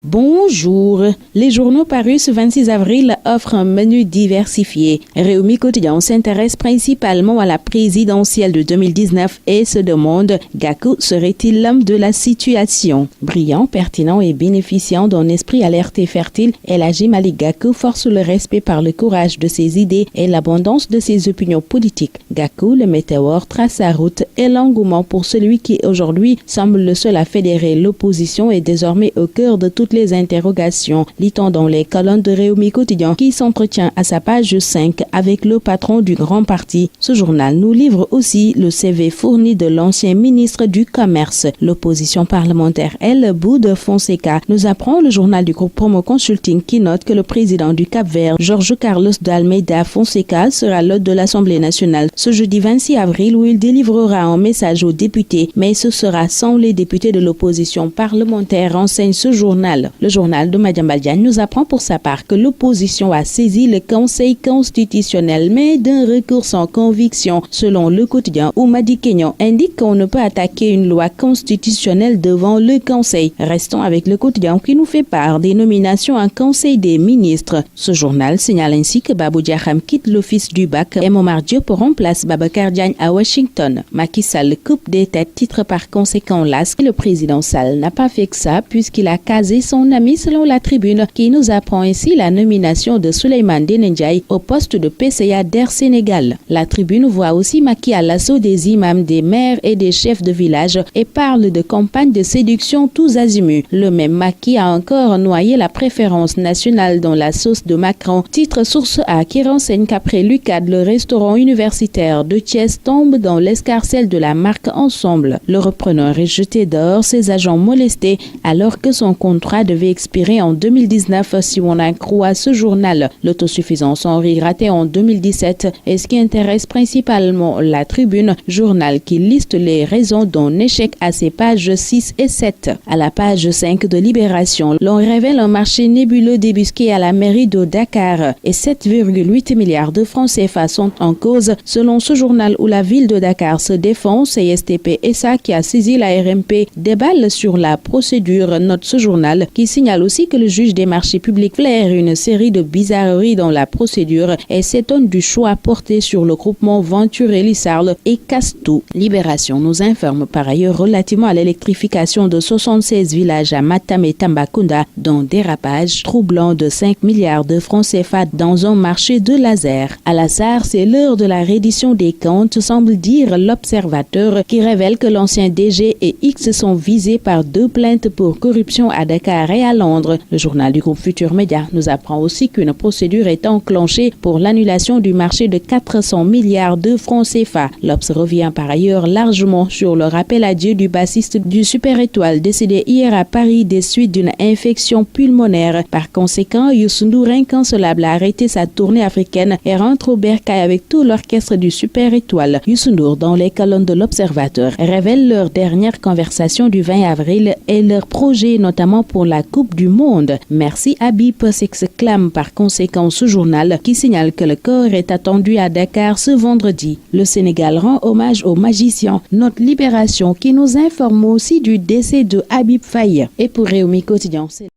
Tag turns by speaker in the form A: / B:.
A: Bonjour. Les journaux parus ce 26 avril offrent un menu diversifié. Réumi Quotidien s'intéresse principalement à la présidentielle de 2019 et se demande « Gakou serait-il l'homme de la situation ?» Brillant, pertinent et bénéficiant d'un esprit alerte et fertile, El Hadji Malick Gakou force le respect par le courage de ses idées et l'abondance de ses opinions politiques. Gakou, le météore, trace sa route et l'engouement pour celui qui aujourd'hui semble le seul à fédérer l'opposition est désormais au cœur de toutes les interrogations. Lit-on dans les colonnes de Réumi Quotidien qui s'entretient à sa page 5 avec le patron du grand parti. Ce journal nous livre aussi le CV fourni de l'ancien ministre du Commerce. L'opposition parlementaire, elle, Boud Fonseca, nous apprend le journal du groupe Promo Consulting qui note que le président du Cap-Vert, Jorge Carlos d'Almeida Fonseca, sera l'hôte de l'Assemblée nationale ce jeudi 26 avril où il délivrera un message aux députés, mais ce sera sans les députés de l'opposition parlementaire, enseigne ce journal. Le journal de Madiambal Diagne nous apprend pour sa part que l'opposition a saisi le Conseil constitutionnel, mais d'un recours sans conviction. Selon le quotidien, Oumadi Kenyon indique qu'on ne peut attaquer une loi constitutionnelle devant le Conseil. Restons avec le quotidien qui nous fait part des nominations en Conseil des ministres. Ce journal signale ainsi que Babou Diakham quitte l'office du BAC et Momar Diop remplace Babacar Diagne à Washington. Macky Sall coupe des têtes, titre par conséquent l'AS. Le président Sall n'a pas fait que ça puisqu'il a casé son ami selon la Tribune qui nous apprend ainsi la nomination de Souleymane Ndéné au poste de PCA d'Air Sénégal. La Tribune voit aussi Macky à l'assaut des imams, des maires et des chefs de village et parle de campagne de séduction tous azimuts. Le même Macky a encore noyé la préférence nationale dans la sauce de Macron. Titre Source A qui renseigne qu'après l'UCAD, le restaurant universitaire de Thiès tombe dans l'escarcelle de la marque Ensemble. Le repreneur est jeté dehors, ses agents molestés alors que son contrat devait expirer en 2019 si on en croit ce journal. L'autosuffisance en riz raté en 2017 est ce qui intéresse principalement la Tribune, journal qui liste les raisons d'un échec à ses pages 6 et 7. À la page 5 de Libération, l'on révèle un marché nébuleux débusqué à la mairie de Dakar et 7,8 milliards de francs CFA sont en cause selon ce journal où la ville de Dakar se défend. CSTP SA qui a saisi la RMP déballe sur la procédure, note ce journal qui signale aussi que le juge des marchés publics flaire une série de bizarreries dans la procédure et s'étonne du choix porté sur le groupement Venture et Lissarle et Castou. Libération nous informe par ailleurs relativement à l'électrification de 76 villages à Matam et Tambacounda dans dérapage troublant de 5 milliards de francs CFA dans un marché de laser. À la SAR, c'est l'heure de la reddition des comptes, semble dire l'Observateur qui révèle que l'ancien DG et X sont visés par 2 plaintes pour corruption à Dakar et à Londres. Le journal du groupe Futur Média nous apprend aussi qu'une procédure est enclenchée pour l'annulation du marché de 400 milliards de francs CFA. L'Obs revient par ailleurs largement sur le rappel à Dieu du bassiste du Super Étoile décédé hier à Paris des suites d'une infection pulmonaire. Par conséquent, Youssou N'Dour, incancellable, a arrêté sa tournée africaine et rentre au bercail avec tout l'orchestre du Super Étoile. Youssou N'Dour, dans les colonnes de l'Observateur, révèle leur dernière conversation du 20 avril et leur projet notamment pour la Coupe du Monde. Merci Habib, s'exclame par conséquent ce journal qui signale que le corps est attendu à Dakar ce vendredi. Le Sénégal rend hommage aux magiciens. Notre Libération qui nous informe aussi du décès de Habib Faye. Et pour Réumi Quotidien, c'est